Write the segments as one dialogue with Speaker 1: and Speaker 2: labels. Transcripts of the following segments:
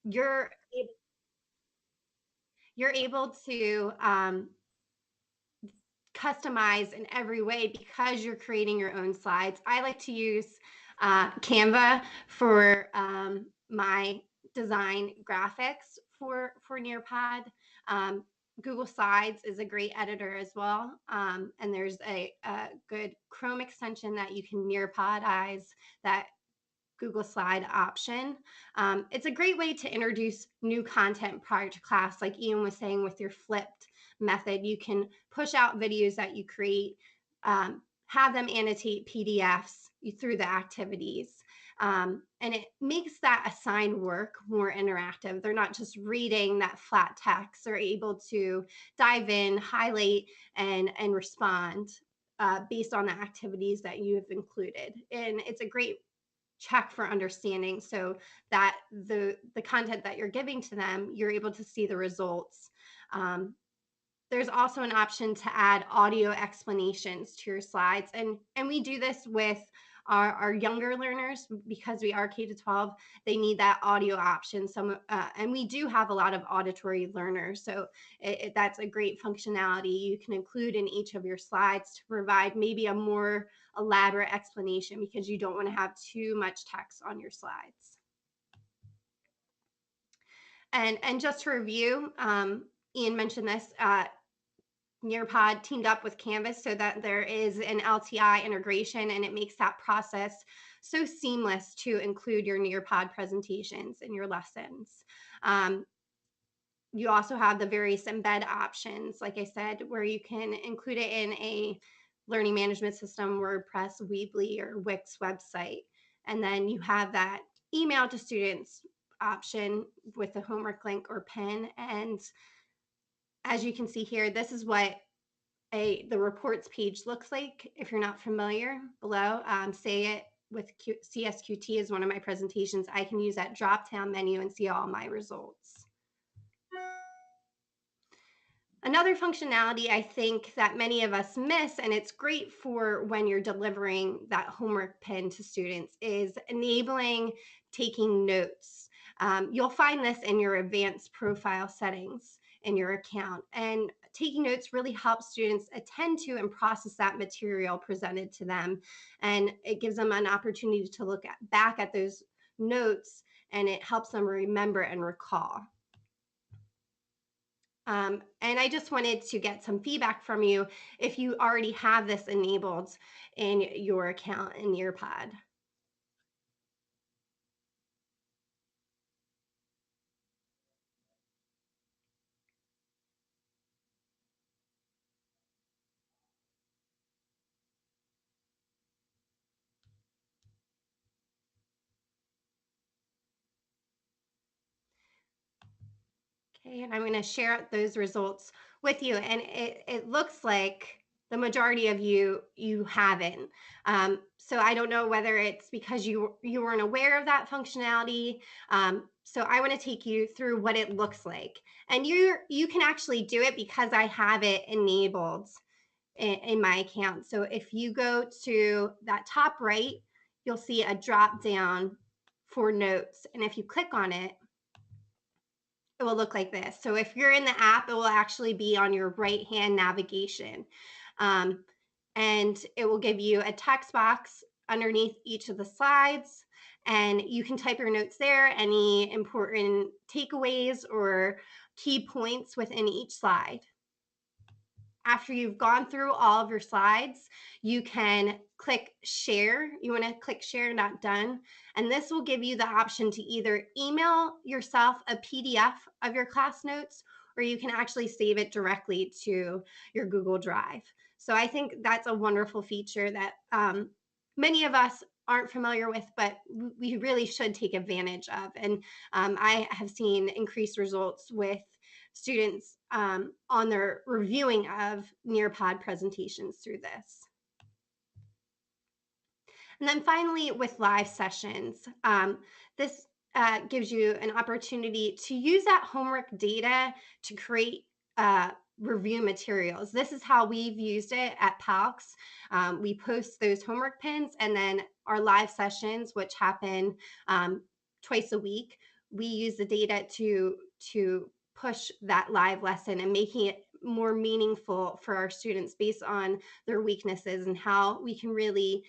Speaker 1: you're you're able to customize in every way because you're creating your own slides. I like to use Canva for my design graphics for NearPod. Um, Google Slides is a great editor as well, and there's a good Chrome extension that you can NearPodize that Google Slide option. It's a great way to introduce new content prior to class. Like Ian was saying with your flipped method, you can push out videos that you create, have them annotate PDFs through the activities. And it makes that assigned work more interactive. They're not just reading that flat text. They're able to dive in, highlight, and respond based on the activities that you have included. And it's a great check for understanding so that the content that you're giving to them, you're able to see the results. There's also an option to add audio explanations to your slides, and we do this with our younger learners because we are K to 12. They need that audio option. And we do have a lot of auditory learners, so that's a great functionality you can include in each of your slides to provide maybe a more elaborate explanation because you don't want to have too much text on your slides. And just to review, Ian mentioned this. NearPod teamed up with Canvas so that there is an LTI integration, and it makes that process so seamless to include your NearPod presentations in your lessons. You also have the various embed options, like I said, where you can include it in a learning management system, WordPress, Weebly, or Wix website. And then you have that email to students option with the homework link or pin. And as you can see here, this is what the reports page looks like. If you're not familiar, below, say it with CSQT is one of my presentations. I can use that drop-down menu and see all my results. Another functionality I think that many of us miss, and it's great for when you're delivering that homework pin to students, is enabling taking notes. You'll find this in your advanced profile settings in your account. And taking notes really helps students attend to and process that material presented to them. And it gives them an opportunity to look back at those notes, and it helps them remember and recall. And I just wanted to get some feedback from you if you already have this enabled in your account in NearPod. Okay, and I'm going to share those results with you. And it looks like the majority of you haven't. So I don't know whether it's because you weren't aware of that functionality. So I want to take you through what it looks like. And you can actually do it because I have it enabled in my account. So if you go to that top right, you'll see a drop down for notes. And if you click on it, it will look like this. So if you're in the app, it will actually be on your right hand navigation. And it will give you a text box underneath each of the slides, and you can type your notes there, any important takeaways or key points within each slide. After you've gone through all of your slides, you can click share. You want to click share, not done. And this will give you the option to either email yourself a PDF of your class notes, or you can actually save it directly to your Google Drive. So I think that's a wonderful feature that many of us aren't familiar with, but we really should take advantage of. And I have seen increased results with students on their reviewing of NearPod presentations through this. And then finally, with live sessions, this gives you an opportunity to use that homework data to create review materials. This is how we've used it at PALCS. We post those homework pins, and then our live sessions, which happen twice a week, we use the data to push that live lesson and making it more meaningful for our students based on their weaknesses and how we can really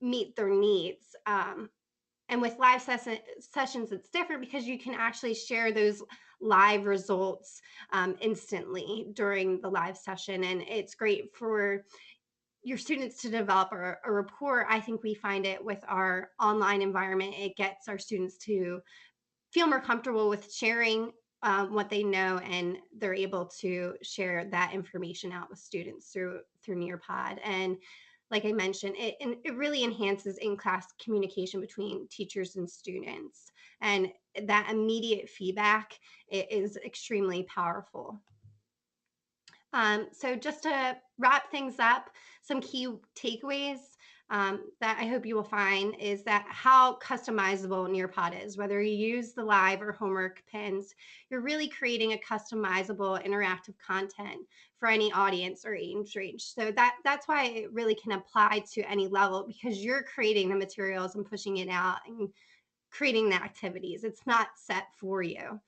Speaker 1: meet their needs. And with live sessions, it's different because you can actually share those live results instantly during the live session. And it's great for your students to develop a rapport. I think we find it with our online environment. It gets our students to feel more comfortable with sharing what they know, and they're able to share that information out with students through NearPod. And like I mentioned, it really enhances in-class communication between teachers and students, and that immediate feedback is extremely powerful. So just to wrap things up, some key takeaways that I hope you will find is that how customizable NearPod is. Whether you use the live or homework pins, you're really creating a customizable interactive content for any audience or age range. So that's why it really can apply to any level, because you're creating the materials and pushing it out and creating the activities. It's not set for you.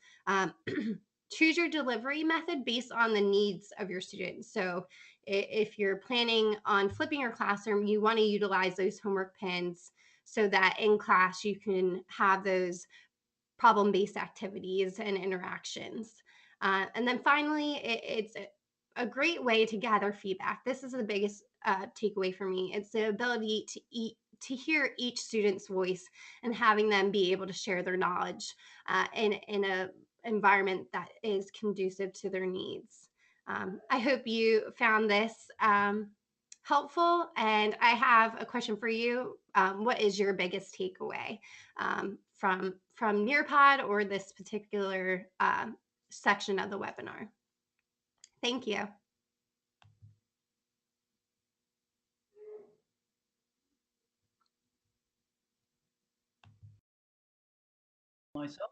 Speaker 1: Choose your delivery method based on the needs of your students. So if you're planning on flipping your classroom, you want to utilize those homework pins so that in class you can have those problem-based activities and interactions. And then finally, it's a great way to gather feedback. This is the biggest takeaway for me. It's the ability to hear each student's voice and having them be able to share their knowledge in a environment that is conducive to their needs. I hope you found this helpful, and I have a question for you. What is your biggest takeaway from NearPod or this particular section of the webinar? Thank you.
Speaker 2: Myself.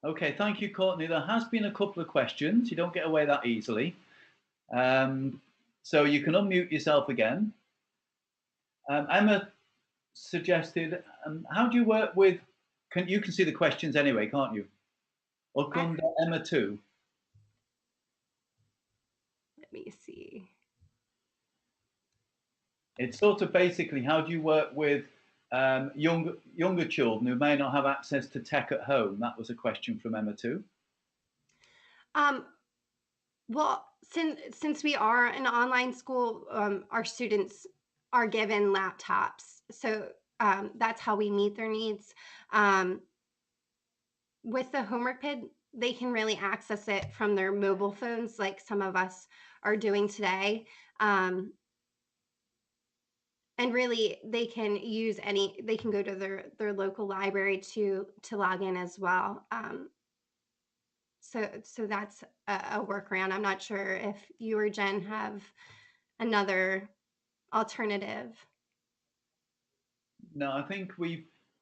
Speaker 2: Okay, thank you, Courtney. There has been a couple of questions. You don't get away that easily. So you can unmute yourself again. Emma suggested, how do you work with, you can see the questions anyway, can't you? Or can Emma too?
Speaker 1: Let me see.
Speaker 2: It's sort of basically, how do you work with younger children who may not have access to tech at home? That was a question from Emma too.
Speaker 1: Well, since we are an online school, our students are given laptops, so that's how we meet their needs. With the homework pid, they can really access it from their mobile phones, like some of us are doing today. And really, they can use they can go to their local library to log in as well. So that's a workaround. I'm not sure if you or Jen have another alternative.
Speaker 2: No, I think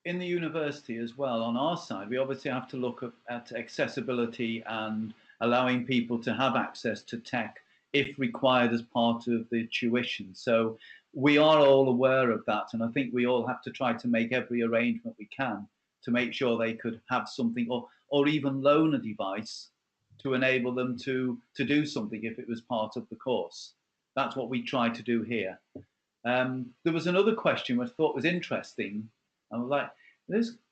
Speaker 2: in the university as well, on our side, we obviously have to look at accessibility and allowing people to have access to tech if required as part of the tuition. So we are all aware of that, and I think we all have to try to make every arrangement we can to make sure they could have something, or even loan a device to enable them to do something if it was part of the course. That's what we try to do here. There was another question which I thought was interesting. I was like,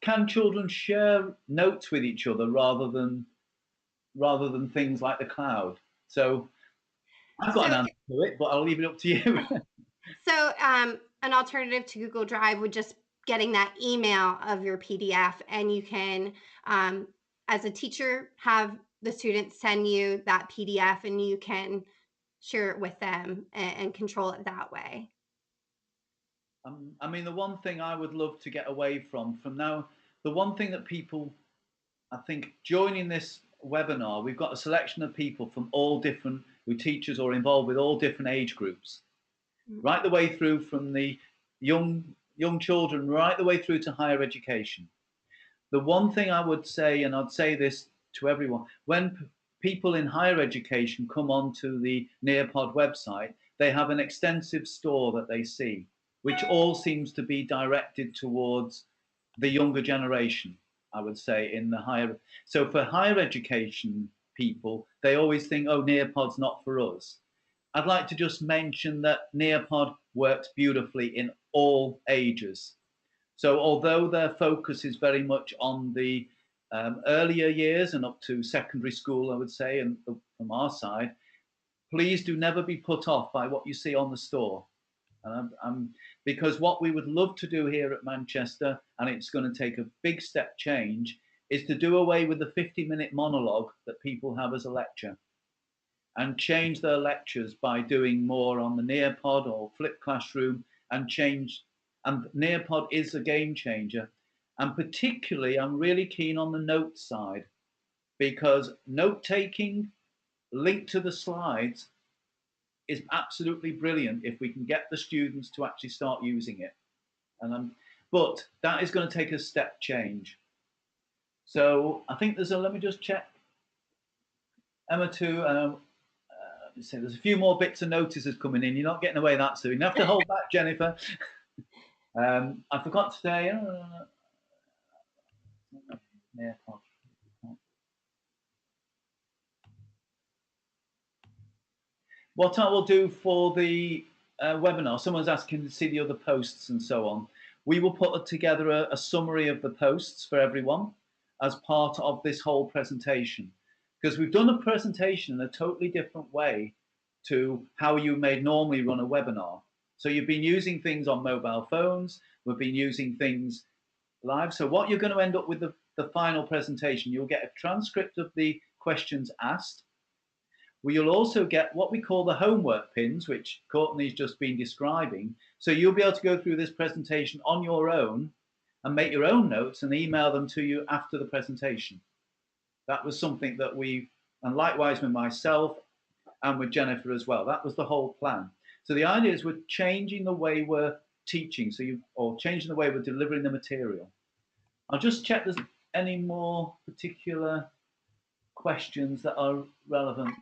Speaker 2: can children share notes with each other rather than things like the cloud? So I've got an answer to it, but I'll leave it up to you.
Speaker 1: So an alternative to Google Drive would just getting that email of your PDF, and you can, as a teacher, have the students send you that PDF, and you can share it with them and control it that way.
Speaker 2: I mean, the one thing I would love to get away from now, the one thing that people, I think, joining this webinar, we've got a selection of people from all different, who teachers or involved with all different age groups, right the way through from the young children, right the way through to higher education. The one thing I would say, and I'd say this to everyone, when people in higher education come onto the NearPod website, they have an extensive store that they see, which all seems to be directed towards the younger generation. I would say, in the higher. So for higher education people, they always think, oh, NearPod's not for us. I'd like to just mention that NearPod works beautifully in all ages. So although their focus is very much on the earlier years and up to secondary school, I would say, and from our side, please do never be put off by what you see on the store. Because what we would love to do here at Manchester, and it's going to take a big step change, is to do away with the 50-minute monologue that people have as a lecture and change their lectures by doing more on the NearPod or flipped classroom and change. And NearPod is a game changer. And particularly, I'm really keen on the note side, because note taking linked to the slides is absolutely brilliant if we can get the students to actually start using it. But that is going to take a step change. So I think let me just check. Emma too. Let me see, there's a few more bits of notices coming in. You're not getting away that soon. You have to hold back, Jennifer. I forgot to say. What I will do for the webinar, someone's asking to see the other posts and so on. We will put together a summary of the posts for everyone as part of this whole presentation, because we've done a presentation in a totally different way to how you may normally run a webinar. So you've been using things on mobile phones, we've been using things live. So what you're going to end up with the final presentation, you'll get a transcript of the questions asked. You'll also get what we call the homework pins, which Courtney's just been describing. So you'll be able to go through this presentation on your own and make your own notes and email them to you after the presentation. That was something that and likewise with myself and with Jennifer as well, that was the whole plan. So the idea is we're changing the way we're teaching, or changing the way we're delivering the material. I'll just check there's any more particular questions that are relevant.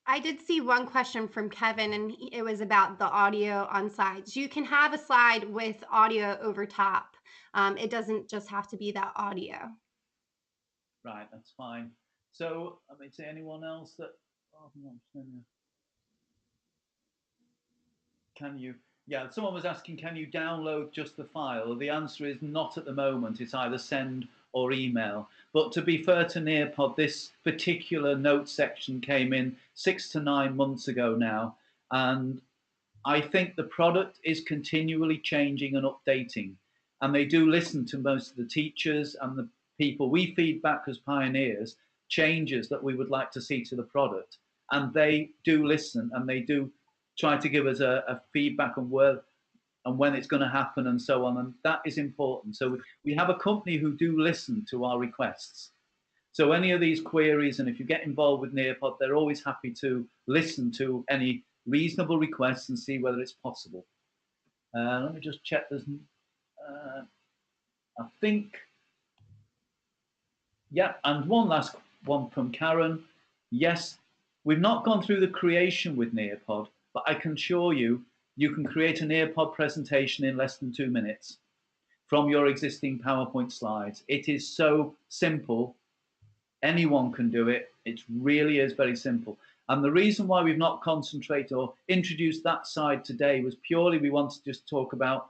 Speaker 1: I did see one question from Kevin, and it was about the audio on slides. You can have a slide with audio over top. It doesn't just have to be that audio.
Speaker 2: Right, that's fine. So, I mean, say anyone else that, can you, yeah, someone was asking, can you download just the file? The answer is not at the moment. It's either send or email. But to be fair to NearPod, this particular note section came in 6 to 9 months ago now. And I think the product is continually changing and updating. And they do listen to most of the teachers and the people we feedback as pioneers, changes that we would like to see to the product. And they do listen, and they do try to give us a feedback on where and when it's going to happen and so on. And that is important. So we have a company who do listen to our requests. So any of these queries, and if you get involved with NearPod, they're always happy to listen to any reasonable requests and see whether it's possible. Let me just check. There's, I think, yeah, and one last one from Karen. Yes, we've not gone through the creation with NearPod, but I can assure you, you can create a NearPod presentation in less than 2 minutes from your existing PowerPoint slides. It is so simple. Anyone can do it. It really is very simple. And the reason why we've not concentrated or introduced that side today was purely we want to just talk about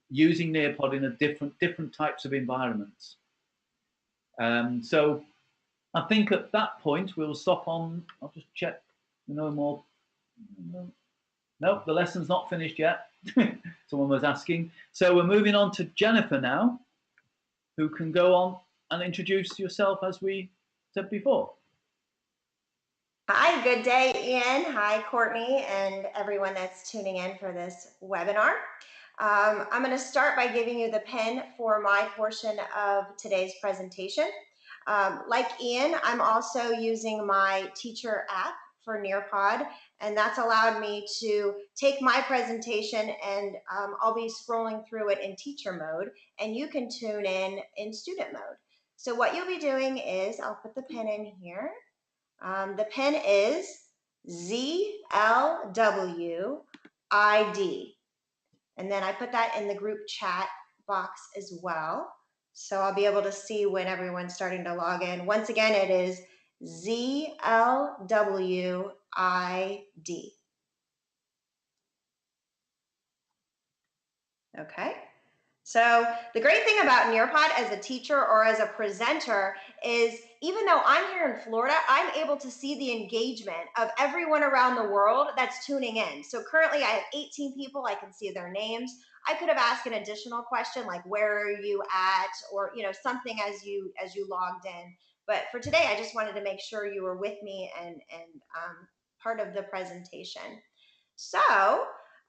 Speaker 2: using NearPod in a different types of environments. So I think at that point we'll stop on. I'll just check. No more. Nope, the lesson's not finished yet. Someone was asking. So we're moving on to Jennifer now, who can go on and introduce yourself as we said before.
Speaker 3: Hi, good day, Ian. Hi, Courtney, and everyone that's tuning in for this webinar. I'm going to start by giving you the pin for my portion of today's presentation. Like Ian, I'm also using my teacher app for NearPod, and that's allowed me to take my presentation and I'll be scrolling through it in teacher mode, and you can tune in student mode. So what you'll be doing is, I'll put the pin in here. The pin is ZLWID. And then I put that in the group chat box as well. So I'll be able to see when everyone's starting to log in. Once again, it is ZLWID. Okay. So the great thing about NearPod as a teacher or as a presenter is even though I'm here in Florida, I'm able to see the engagement of everyone around the world that's tuning in. So currently I have 18 people, I can see their names. I could have asked an additional question like where are you at, or something as you logged in. But for today, I just wanted to make sure you were with me and part of the presentation. So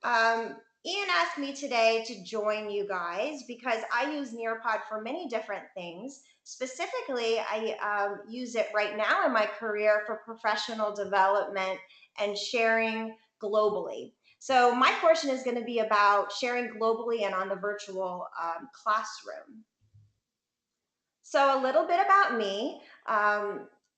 Speaker 3: Ian asked me today to join you guys because I use NearPod for many different things. Specifically, I use it right now in my career for professional development and sharing globally. So my portion is going to be about sharing globally and on the virtual classroom. So a little bit about me.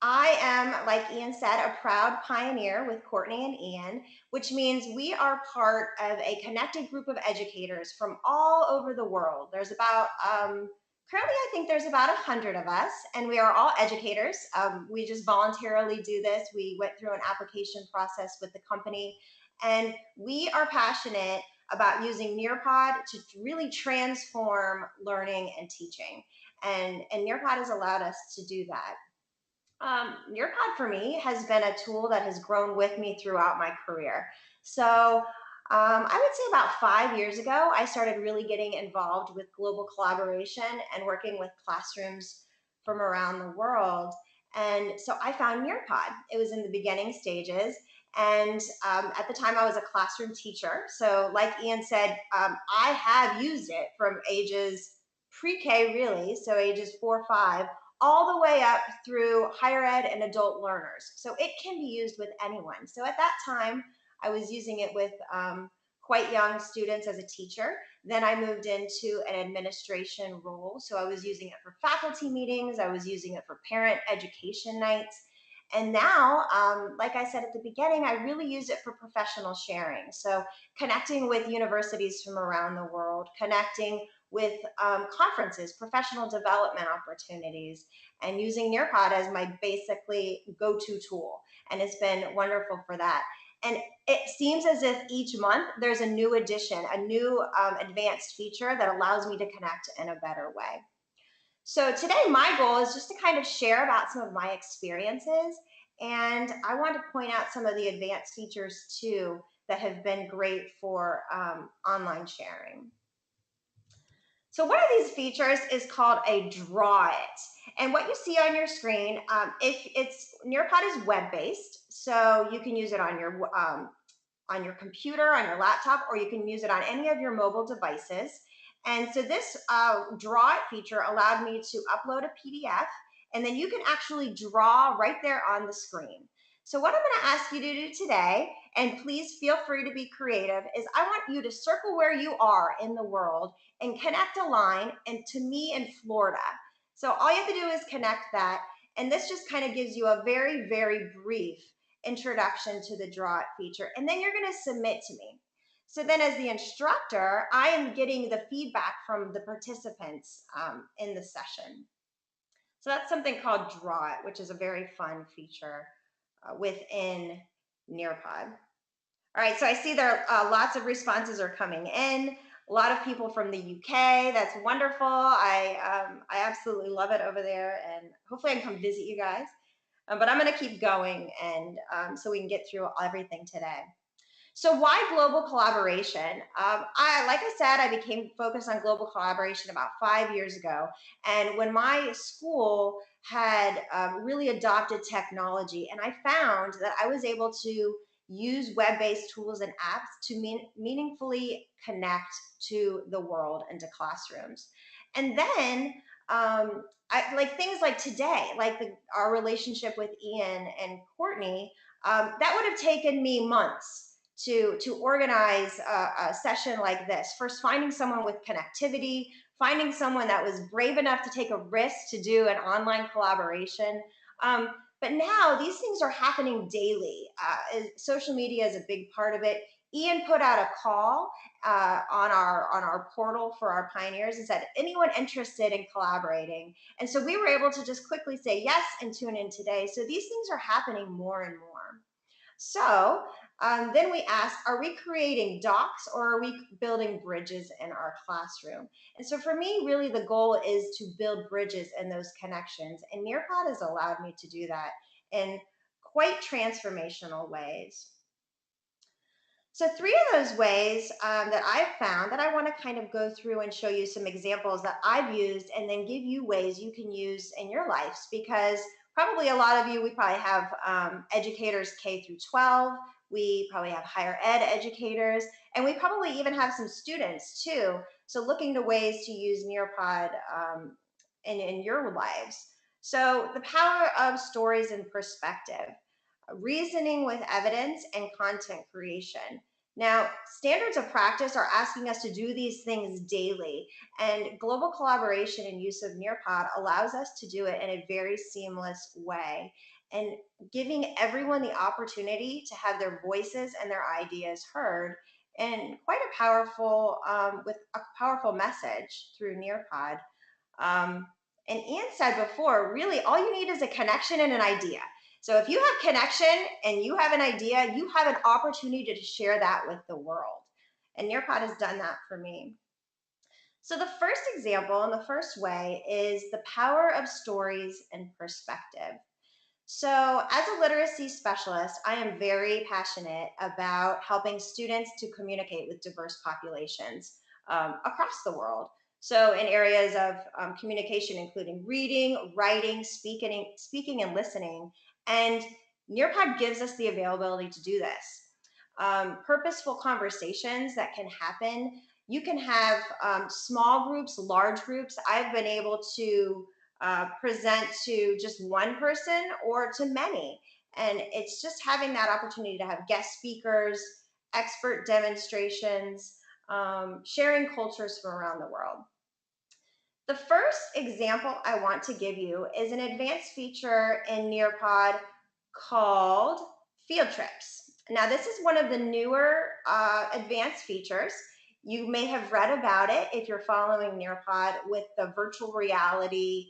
Speaker 3: I am, like Ian said, a proud pioneer with Courtney and Ian, which means we are part of a connected group of educators from all over the world. There's about, currently I think there's about 100 of us, and we are all educators. We just voluntarily do this. We went through an application process with the company, and we are passionate about using NearPod to really transform learning and teaching. And NearPod has allowed us to do that. NearPod for me has been a tool that has grown with me throughout my career. So I would say about 5 years ago, I started really getting involved with global collaboration and working with classrooms from around the world. And so I found NearPod. It was in the beginning stages. And at the time, I was a classroom teacher. So like Ian said, I have used it from ages pre-K really, so ages 4 or 5, all the way up through higher ed and adult learners. So it can be used with anyone. So at that time, I was using it with quite young students as a teacher. Then I moved into an administration role. So I was using it for faculty meetings. I was using it for parent education nights. And now, like I said at the beginning, I really use it for professional sharing. So connecting with universities from around the world, connecting with conferences, professional development opportunities, and using NearPod as my basically go-to tool. And it's been wonderful for that. And it seems as if each month there's a new addition, a new advanced feature that allows me to connect in a better way. So today my goal is just to kind of share about some of my experiences, and I want to point out some of the advanced features too that have been great for online sharing. So one of these features is called a Draw It. And what you see on your screen, NearPod is web-based, so you can use it on your computer, on your laptop, or you can use it on any of your mobile devices. And so this Draw It feature allowed me to upload a PDF, and then you can actually draw right there on the screen. So what I'm going to ask you to do today, and please feel free to be creative, is I want you to circle where you are in the world and connect a line and to me in Florida. So all you have to do is connect that, and this just kind of gives you a very, very brief introduction to the Draw It feature, and then you're going to submit to me. So then as the instructor, I am getting the feedback from the participants in the session. So that's something called Draw It, which is a very fun feature within NearPod. All right, so I see there lots of responses are coming in. A lot of people from the UK. That's wonderful. I absolutely love it over there, and hopefully I can come visit you guys. But I'm going to keep going, and so we can get through everything today. So why global collaboration? Like I said, I became focused on global collaboration about 5 years ago. And when my school had really adopted technology, and I found that I was able to use web-based tools and apps to meaningfully connect to the world and to classrooms. And then like things like today, like our relationship with Ian and Courtney, that would have taken me months to organize a session like this. First, finding someone with connectivity, finding someone that was brave enough to take a risk to do an online collaboration. But now these things are happening daily. Social media is a big part of it. Ian put out a call on our portal for our pioneers and said, anyone interested in collaborating? And so we were able to just quickly say yes and tune in today. So these things are happening more and more. So then we asked, are we creating docs or are we building bridges in our classroom? And so for me, really the goal is to build bridges and those connections. And NearPod has allowed me to do that in quite transformational ways. So 3 of those ways that I've found that I want to kind of go through and show you some examples that I've used and then give you ways you can use in your lives, because probably a lot of you, we probably have educators K through 12, we probably have higher ed educators, and we probably even have some students too. So looking to ways to use NearPod in your lives. So the power of stories and perspective, reasoning with evidence, and content creation. Now, standards of practice are asking us to do these things daily, and global collaboration and use of NearPod allows us to do it in a very seamless way, and giving everyone the opportunity to have their voices and their ideas heard, and quite a powerful, with a powerful message through NearPod. And Ian said before, really all you need is a connection and an idea. So if you have connection and you have an idea, you have an opportunity to share that with the world. And NearPod has done that for me. So the first example and the first way is the power of stories and perspective. So as a literacy specialist, I am very passionate about helping students to communicate with diverse populations across the world. So in areas of communication, including reading, writing, speaking, and listening. And NearPod gives us the availability to do this. Purposeful conversations that can happen. You can have small groups, large groups. I've been able to present to just one person or to many. And it's just having that opportunity to have guest speakers, expert demonstrations, sharing cultures from around the world. The first example I want to give you is an advanced feature in NearPod called field trips. Now, this is one of the newer advanced features. You may have read about it if you're following NearPod with the virtual reality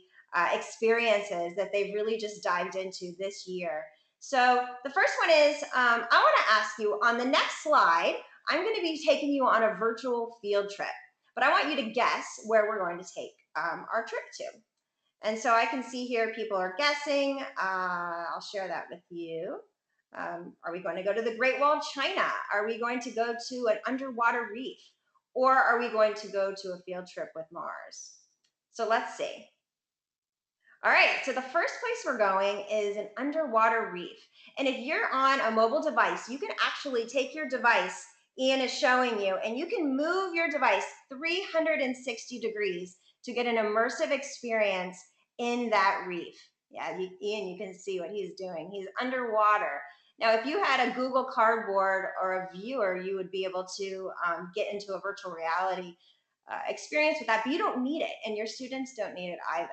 Speaker 3: experiences that they've really just dived into this year. So the first one is, I want to ask you on the next slide, I'm going to be taking you on a virtual field trip, but I want you to guess where we're going to take our trip to. And so I can see here people are guessing. I'll share that with you. Are we going to go to the Great Wall of China? Are we going to go to an underwater reef? Or are we going to go to a field trip with Mars? So let's see. All right, so the first place we're going is an underwater reef. And if you're on a mobile device, you can actually take your device, Ian is showing you, and you can move your device 360 degrees to get an immersive experience in that reef. Yeah, Ian, you can see what he's doing. He's underwater. Now, if you had a Google Cardboard or a viewer, you would be able to get into a virtual reality experience with that, but you don't need it, and your students don't need it either.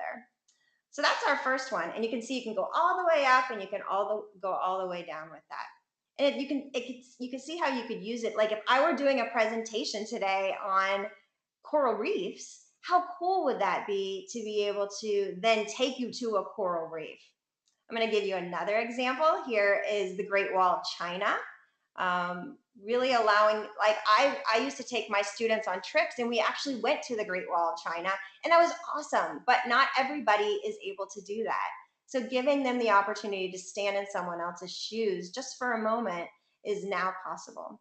Speaker 3: So that's our first one, and you can see you can go all the way up, and you can go all the way down with that. And you can see how you could use it. Like if I were doing a presentation today on coral reefs, how cool would that be to be able to then take you to a coral reef? I'm going to give you another example. Here is the Great Wall of China. Really allowing, like I used to take my students on trips, and we actually went to the Great Wall of China, and that was awesome, but not everybody is able to do that. So giving them the opportunity to stand in someone else's shoes just for a moment is now possible.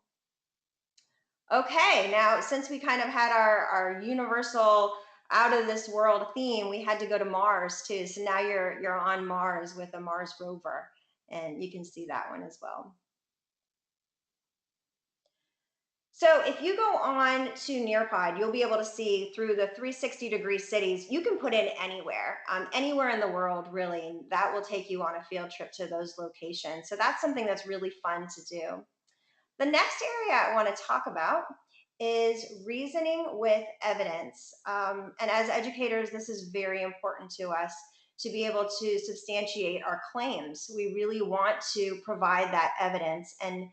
Speaker 3: Okay, now since we kind of had our universal out of this world theme, we had to go to Mars too. So now you're on Mars with a Mars rover, and you can see that one as well. So if you go on to NearPod, you'll be able to see through the 360-degree cities. You can put in anywhere, anywhere in the world, really, and that will take you on a field trip to those locations. So that's something that's really fun to do. The next area I want to talk about is reasoning with evidence. And as educators, this is very important to us to be able to substantiate our claims. We really want to provide that evidence. And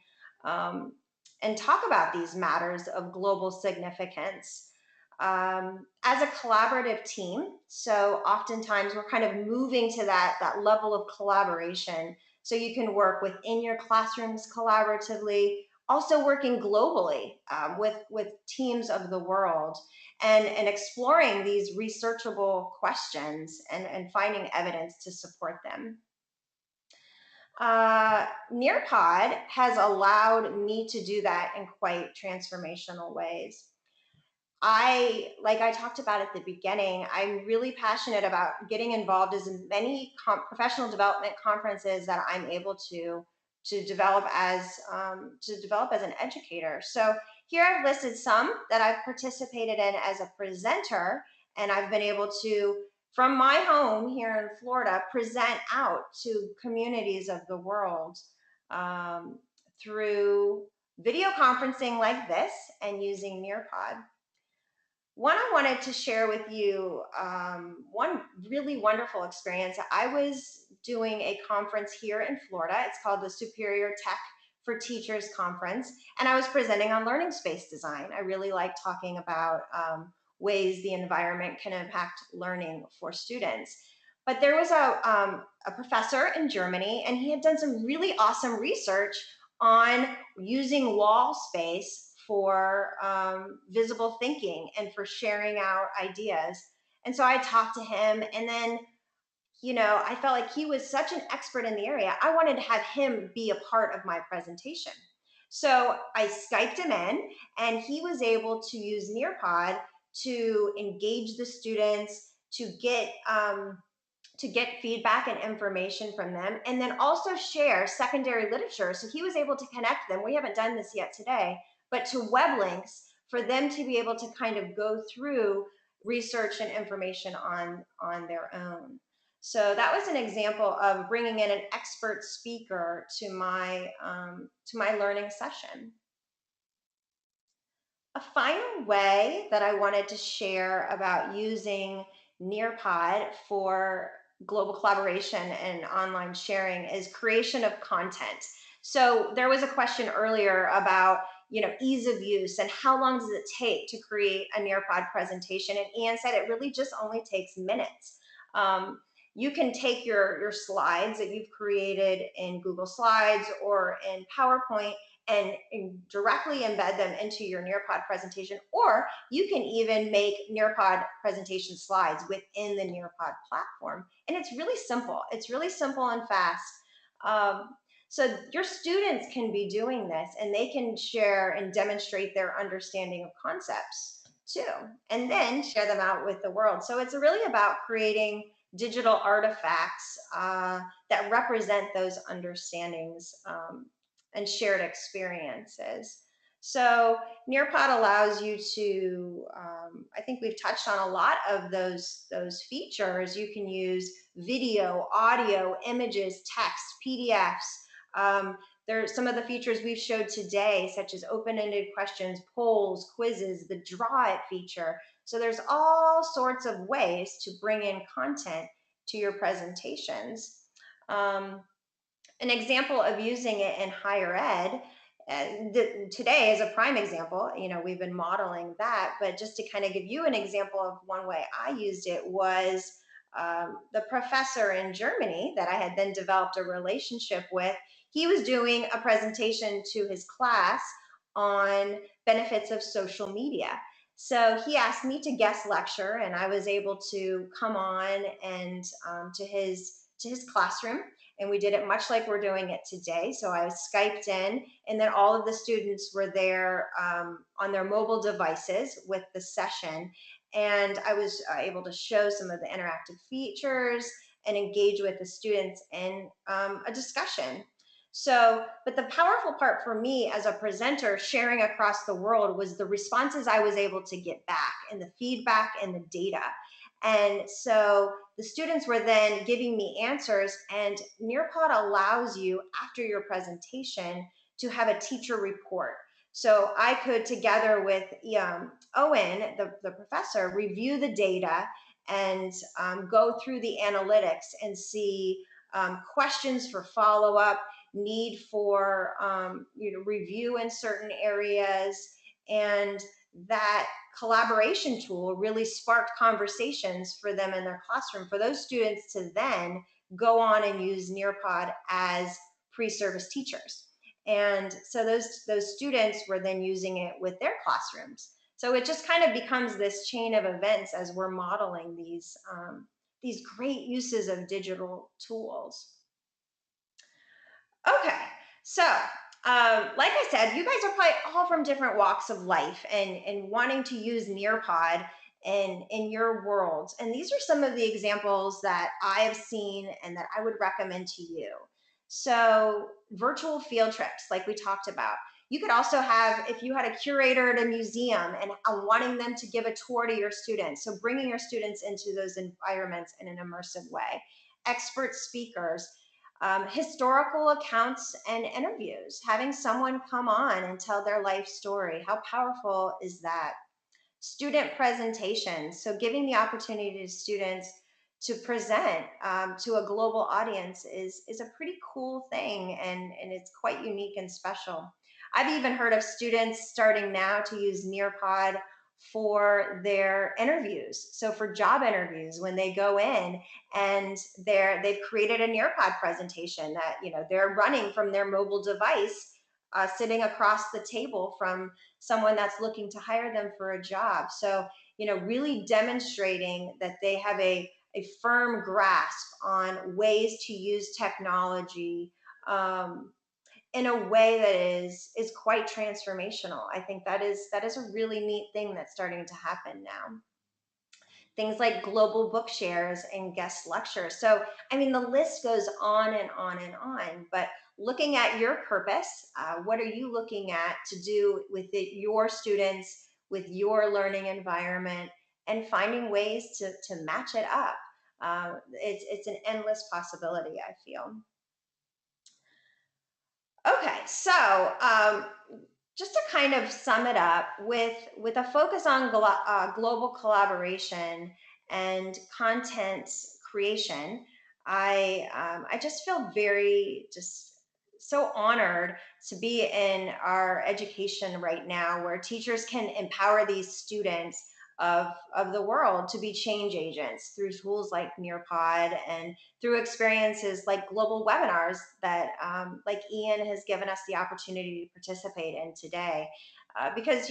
Speaker 3: and talk about these matters of global significance as a collaborative team. So oftentimes we're kind of moving to that level of collaboration. So you can work within your classrooms collaboratively, also working globally with teams of the world, and exploring these researchable questions and finding evidence to support them. NearPod has allowed me to do that in quite transformational ways. Like I talked about at the beginning, I'm really passionate about getting involved as many professional development conferences that I'm able to develop as an educator. So here I've listed some that I've participated in as a presenter, and I've been able to, from my home here in Florida, present out to communities of the world through video conferencing like this and using NearPod. One I wanted to share with you, one really wonderful experience. I was doing a conference here in Florida. It's called the Superior Tech for Teachers Conference, and I was presenting on learning space design. I really like talking about ways the environment can impact learning for students. But there was a professor in Germany, and he had done some really awesome research on using wall space for visible thinking and for sharing out ideas. And so I talked to him, and then, I felt like he was such an expert in the area. I wanted to have him be a part of my presentation. So I Skyped him in, and he was able to use NearPod to engage the students, to get feedback and information from them, and then also share secondary literature. So he was able to connect them. We haven't done this yet today, but to web links for them to be able to kind of go through research and information on their own. So that was an example of bringing in an expert speaker to my learning session. A final way that I wanted to share about using NearPod for global collaboration and online sharing is creation of content. So there was a question earlier about ease of use and how long does it take to create a NearPod presentation, and Ian said it really just only takes minutes. You can take your slides that you've created in Google Slides or in PowerPoint and directly embed them into your NearPod presentation, or you can even make NearPod presentation slides within the NearPod platform. And it's really simple. It's really simple and fast. So your students can be doing this, and they can share and demonstrate their understanding of concepts too, and then share them out with the world. So it's really about creating digital artifacts that represent those understandings and shared experiences. So NearPod allows you to, I think we've touched on a lot of those features. You can use video, audio, images, text, PDFs. There's some of the features we've showed today, such as open-ended questions, polls, quizzes, the Draw It feature. So there's all sorts of ways to bring in content to your presentations. An example of using it in higher ed, today is a prime example. We've been modeling that, but just to kind of give you an example of one way I used it was the professor in Germany that I had then developed a relationship with. He was doing a presentation to his class on benefits of social media. So he asked me to guest lecture, and I was able to come on and to his classroom, and we did it much like we're doing it today. So I was Skyped in, and then all of the students were there on their mobile devices with the session, and I was able to show some of the interactive features and engage with the students in a discussion. So, but the powerful part for me as a presenter sharing across the world was the responses I was able to get back, and the feedback and the data. And so the students were then giving me answers, and NearPod allows you, after your presentation, to have a teacher report. So I could, together with Owen, the professor, review the data and go through the analytics and see questions for follow-up, need for review in certain areas, and that collaboration tool really sparked conversations for them in their classroom for those students to then go on and use NearPod as pre-service teachers. And so those students were then using it with their classrooms. So it just kind of becomes this chain of events as we're modeling these great uses of digital tools. Okay, so like I said, you guys are probably all from different walks of life and wanting to use NearPod in your worlds. And these are some of the examples that I have seen and that I would recommend to you. So virtual field trips, like we talked about. You could also have, if you had a curator at a museum and wanting them to give a tour to your students, so bringing your students into those environments in an immersive way. Expert speakers, historical accounts and interviews, having someone come on and tell their life story. How powerful is that? Student presentations, so giving the opportunity to students to present to a global audience is a pretty cool thing, and it's quite unique and special. I've even heard of students starting now to use NearPod for their interviews. So for job interviews, when they go in and they've created a NearPod presentation that they're running from their mobile device, sitting across the table from someone that's looking to hire them for a job. So really demonstrating that they have a firm grasp on ways to use technology in a way that is quite transformational. I think that is a really neat thing that's starting to happen now. Things like global book shares and guest lectures. So, I mean, the list goes on and on and on, but looking at your purpose, what are you looking at to do with your students, with your learning environment, and finding ways to match it up. It's an endless possibility, I feel. Okay, so just to kind of sum it up, with a focus on global collaboration and content creation, I just feel very so honored to be in our education right now, where teachers can empower these students of the world to be change agents through tools like NearPod and through experiences like global webinars that like Ian has given us the opportunity to participate in today. Because,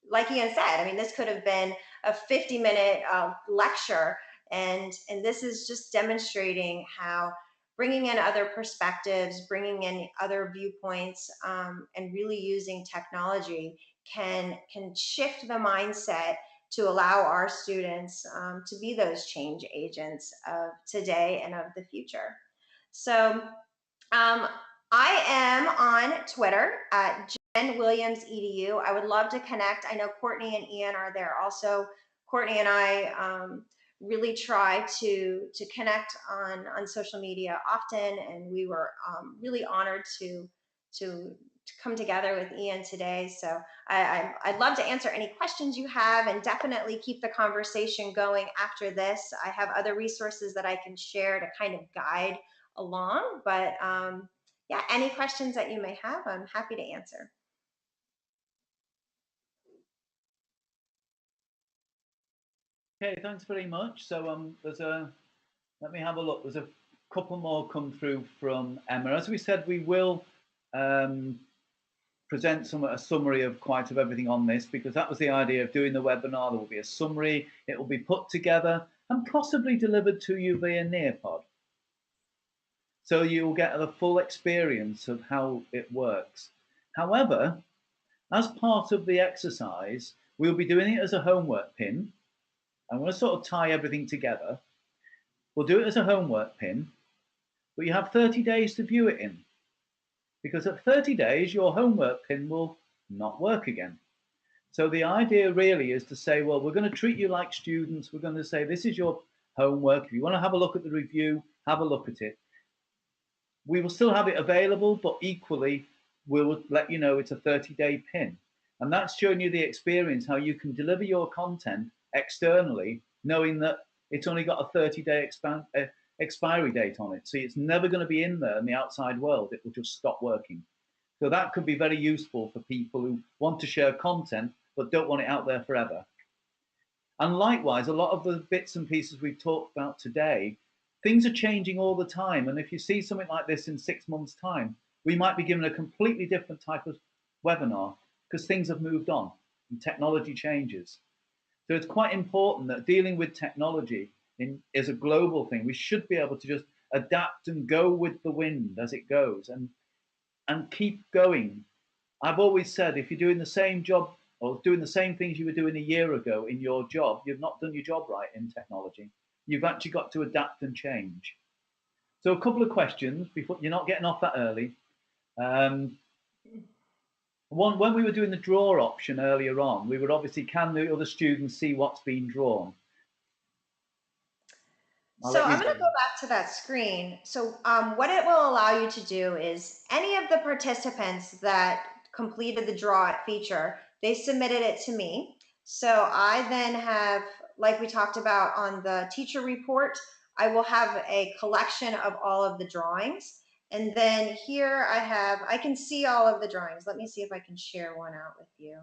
Speaker 3: like Ian said, I mean, this could have been a 50-minute lecture, and this is just demonstrating how bringing in other perspectives, bringing in other viewpoints, and really using technology can shift the mindset to allow our students to be those change agents of today and of the future. So I am on Twitter at Jen Williams EDU. I would love to connect. I know Courtney and Ian are there also. Courtney and I really try to connect on social media often, and we were really honored to come together with Ian today. So I'd love to answer any questions you have, and definitely keep the conversation going after this. I have other resources that I can share to kind of guide along, but yeah, any questions that you may have, I'm happy to answer.
Speaker 2: Okay, thanks very much. So let me have a look. There's a couple more come through from Emma. As we said, we will present a summary of quite of everything on this, because that was the idea of doing the webinar. There will be a summary. It will be put together and possibly delivered to you via NearPod. So you'll get the full experience of how it works. However, as part of the exercise, we'll be doing it as a homework pin. I'm going to sort of tie everything together. We'll do it as a homework pin, but you have 30 days to view it in, because at 30 days, your homework pin will not work again. So the idea really is to say, well, we're going to treat you like students. We're going to say, this is your homework. If you want to have a look at the review, have a look at it. We will still have it available, but equally, we'll let you know it's a 30-day pin. And that's showing you the experience, how you can deliver your content externally, knowing that it's only got a 30-day expiry date on it. So it's never going to be in there in the outside world. It will just stop working. So that could be very useful for people who want to share content but don't want it out there forever. And likewise, a lot of the bits and pieces we've talked about today, things are changing all the time. And if you see something like this in 6 months' time, we might be given a completely different type of webinar because things have moved on and technology changes. So it's quite important that dealing with technology is a global thing. We should be able to just adapt and go with the wind as it goes and keep going. I've always said if you're doing the same job or doing the same things you were doing a year ago in your job, you've not done your job right in technology. You've actually got to adapt and change. So a couple of questions before you're not getting off that early. One, when we were doing the draw option earlier on, we would obviously, can the other students see what's been drawn?
Speaker 3: So I'm going to go back to that screen. So what it will allow you to do is any of the participants that completed the draw it feature, they submitted it to me. So I then have, like we talked about on the teacher report, I will have a collection of all of the drawings. And then here I can see all of the drawings. Let me see if I can share one out with you.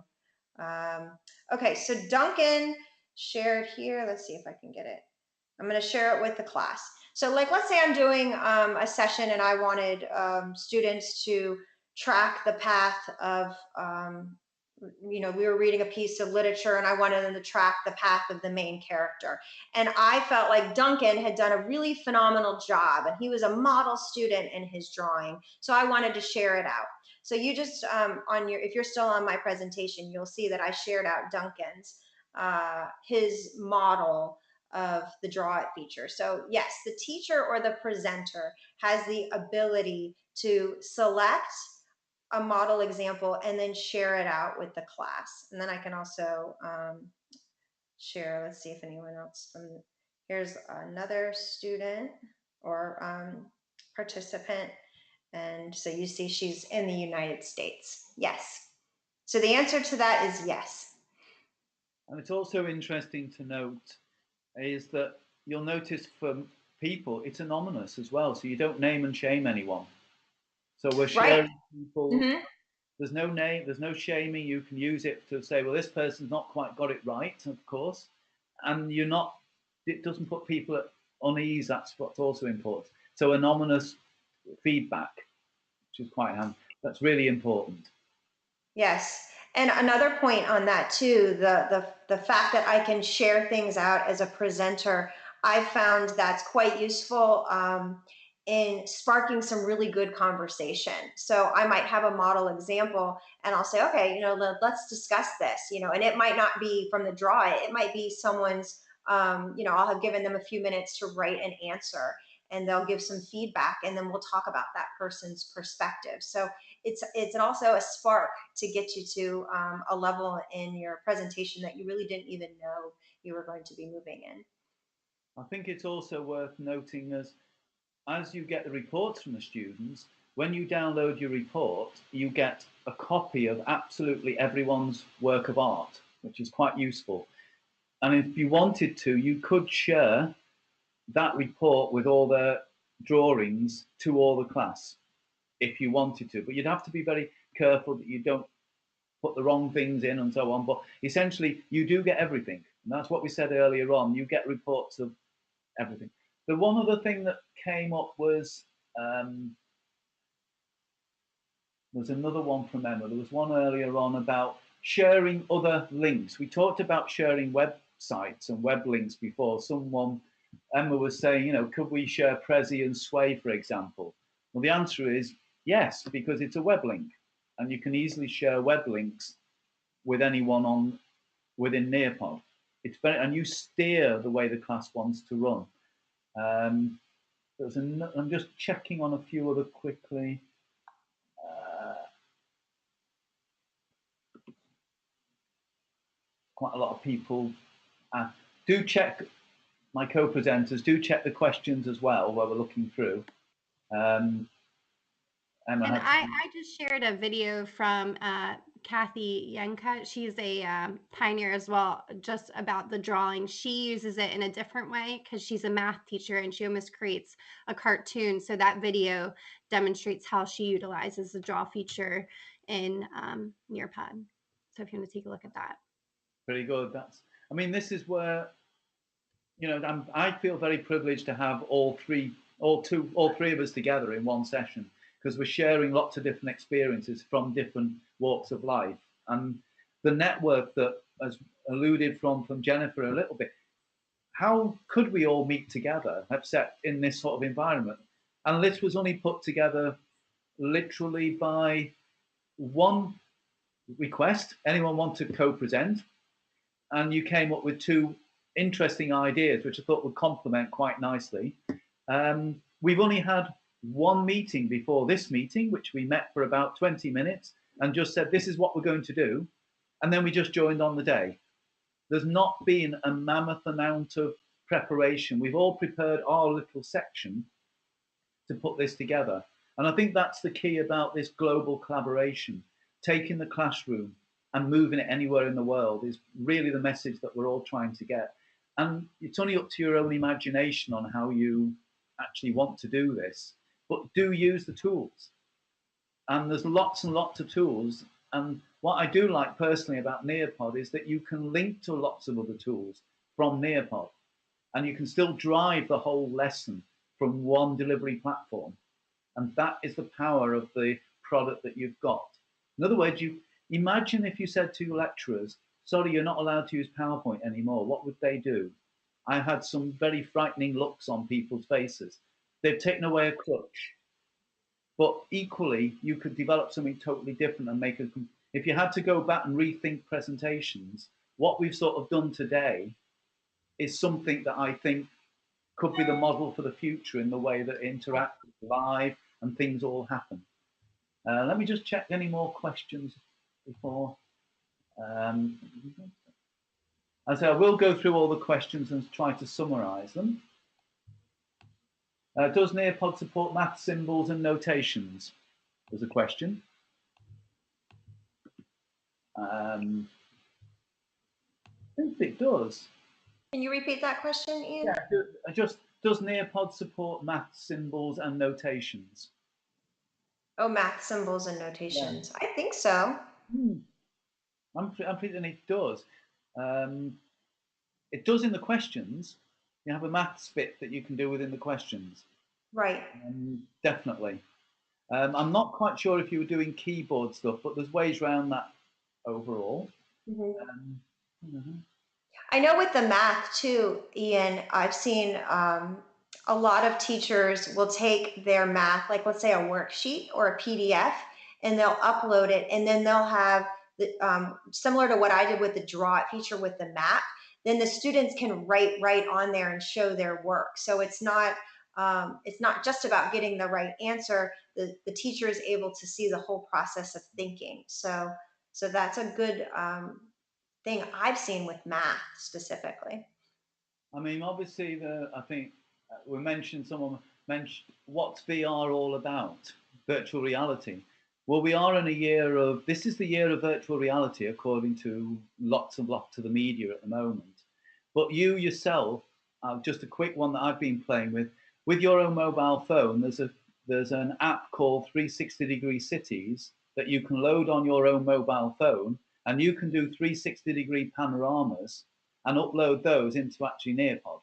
Speaker 3: Okay, so Duncan shared here. Let's see if I can get it. I'm going to share it with the class. So like, let's say I'm doing a session and I wanted students to track the path of, we were reading a piece of literature and I wanted them to track the path of the main character. And I felt like Duncan had done a really phenomenal job and he was a model student in his drawing. So I wanted to share it out. So you just, if you're still on my presentation, you'll see that I shared out Duncan's, his model of the draw it feature. So yes, the teacher or the presenter has the ability to select a model example and then share it out with the class. And then I can also share, let's see if anyone else here's another student or participant. And so you see she's in the United States. Yes. So the answer to that is yes.
Speaker 2: And it's also interesting to note is that you'll notice for people, it's anonymous as well. So you don't name and shame anyone. So we're sharing people. There's no name, there's no shaming. You can use it to say, well, this person's not quite got it right, of course. And it doesn't put people at unease. That's what's also important. So anonymous feedback, which is quite handy. That's really important.
Speaker 3: Yes. And another point on that too, the fact that I can share things out as a presenter, I've found that's quite useful in sparking some really good conversation. So I might have a model example and I'll say, okay, let's discuss this, and it might not be from the draw, it might be someone's, I'll have given them a few minutes to write an answer and they'll give some feedback and then we'll talk about that person's perspective. So it's also a spark to get you to a level in your presentation that you really didn't even know you were going to be moving in.
Speaker 2: I think it's also worth noting as you get the reports from the students, when you download your report, you get a copy of absolutely everyone's work of art, which is quite useful. And if you wanted to, you could share that report with all the drawings to all the class if you wanted to, but you'd have to be very careful that you don't put the wrong things in and so on. But essentially, you do get everything. And that's what we said earlier on. You get reports of everything. The one other thing that came up was there's another one from Emma. There was one earlier on about sharing other links. We talked about sharing websites and web links before. Emma was saying, could we share Prezi and Sway, for example? Well, the answer is yes, because it's a web link. And you can easily share web links with anyone within NearPod. And you steer the way the class wants to run. I'm just checking on a few other quickly. Quite a lot of people do check. My co-presenters do check the questions as well while we're looking through. Emma,
Speaker 1: and I just shared a video from Kathy Yenka. She's a pioneer as well, just about the drawing. She uses it in a different way because she's a math teacher, and she almost creates a cartoon. So that video demonstrates how she utilizes the draw feature in NearPod. So if you want to take a look at that.
Speaker 2: Very good. I mean, this is where, you know, I feel very privileged to have all three of us together in one session, because we're sharing lots of different experiences from different walks of life. And the network that, as alluded from Jennifer a little bit, how could we all meet together except in this sort of environment? And this was only put together literally by one request. Anyone want to co-present? And you came up with two interesting ideas, which I thought would complement quite nicely. We've only had one meeting before this meeting, which we met for about 20 minutes and just said, this is what we're going to do. And then we just joined on the day. There's not been a mammoth amount of preparation. We've all prepared our little section to put this together. And I think that's the key about this global collaboration. Taking the classroom and moving it anywhere in the world is really the message that we're all trying to get. And it's only up to your own imagination on how you actually want to do this, but do use the tools. And there's lots and lots of tools. And what I do like personally about NearPod is that you can link to lots of other tools from NearPod, and you can still drive the whole lesson from one delivery platform. And that is the power of the product that you've got. In other words, you imagine if you said to your lecturers, sorry, you're not allowed to use PowerPoint anymore, what would they do? I had some very frightening looks on people's faces. They've taken away a crutch. But equally, you could develop something totally different and make if you had to go back and rethink presentations, what we've sort of done today is something that I think could be the model for the future in the way that it interacts live and things all happen. Let me just check any more questions before. As I will go through all the questions and try to summarize them. Does NearPod support math symbols and notations? There's a question. I think it does.
Speaker 3: Can you repeat that question, Ian?
Speaker 2: Yeah, just does NearPod support math symbols and notations?
Speaker 3: Oh, math symbols and notations. Yeah. I think so.
Speaker 2: I'm thinking it does. It does in the questions. You have a maths bit that you can do within the questions.
Speaker 3: Right.
Speaker 2: Definitely. I'm not quite sure if you were doing keyboard stuff, but there's ways around that overall.
Speaker 3: I know with the math too, Ian, I've seen a lot of teachers will take their math, like let's say a worksheet or a PDF, and they'll upload it, and then they'll have the, similar to what I did with the draw it feature with the map, then the students can write right on there and show their work. So it's not just about getting the right answer. The teacher is able to see the whole process of thinking. So that's a good thing I've seen with math specifically.
Speaker 2: I mean, obviously, I think someone mentioned what's VR all about, virtual reality. Well, we are in a year of, this is the year of virtual reality, according to lots of the media at the moment. But you yourself, just a quick one that I've been playing with your own mobile phone, there's an app called 360-degree cities that you can load on your own mobile phone, and you can do 360-degree panoramas and upload those into actually NearPod.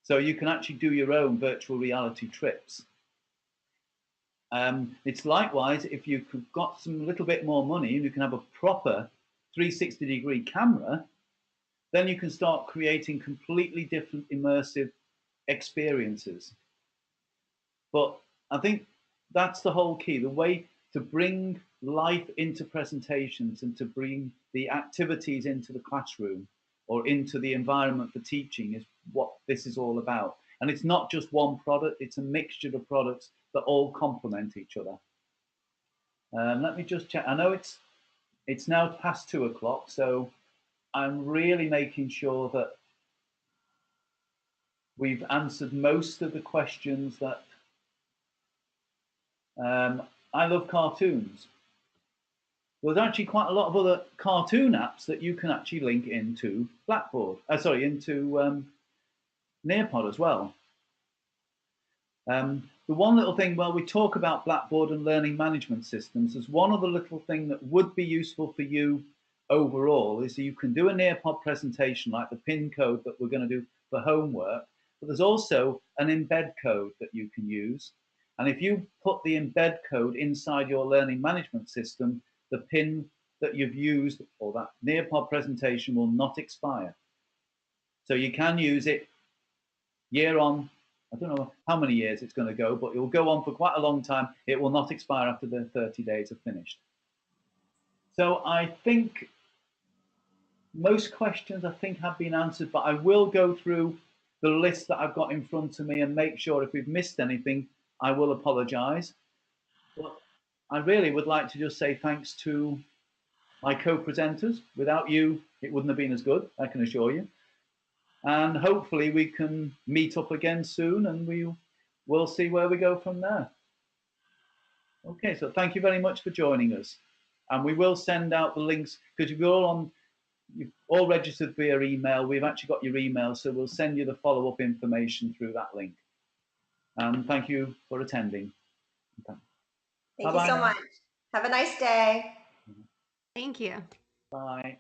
Speaker 2: So you can actually do your own virtual reality trips. It's likewise, if you've got some little bit more money and you can have a proper 360-degree camera, then you can start creating completely different immersive experiences. But I think that's the whole key, the way to bring life into presentations and to bring the activities into the classroom or into the environment for teaching is what this is all about. And it's not just one product, it's a mixture of products that all complement each other. Let me just check. I know it's now past 2 o'clock, so I'm really making sure that we've answered most of the questions that I love cartoons. there's actually quite a lot of other cartoon apps that you can actually link into Blackboard. Into NearPod as well. The one little thing, well, we talk about Blackboard and learning management systems. There's one other little thing that would be useful for you overall is that you can do a NearPod presentation like the pin code that we're going to do for homework, but there's also an embed code that you can use. And if you put the embed code inside your learning management system, the pin that you've used or that NearPod presentation will not expire. So you can use it year on. I don't know how many years it's going to go, but it will go on for quite a long time. It will not expire after the 30 days are finished. So I think most questions have been answered, but I will go through the list that I've got in front of me and make sure if we've missed anything, I will apologize. But I really would like to just say thanks to my co-presenters. Without you, it wouldn't have been as good, I can assure you. And hopefully we can meet up again soon and we'll see where we go from there. Okay, so thank you very much for joining us. And we will send out the links because you've all registered via email. We've actually got your email, so we'll send you the follow-up information through that link. And thank you for attending.
Speaker 3: Thank you so much. Have a nice day.
Speaker 1: Thank you.
Speaker 2: Bye.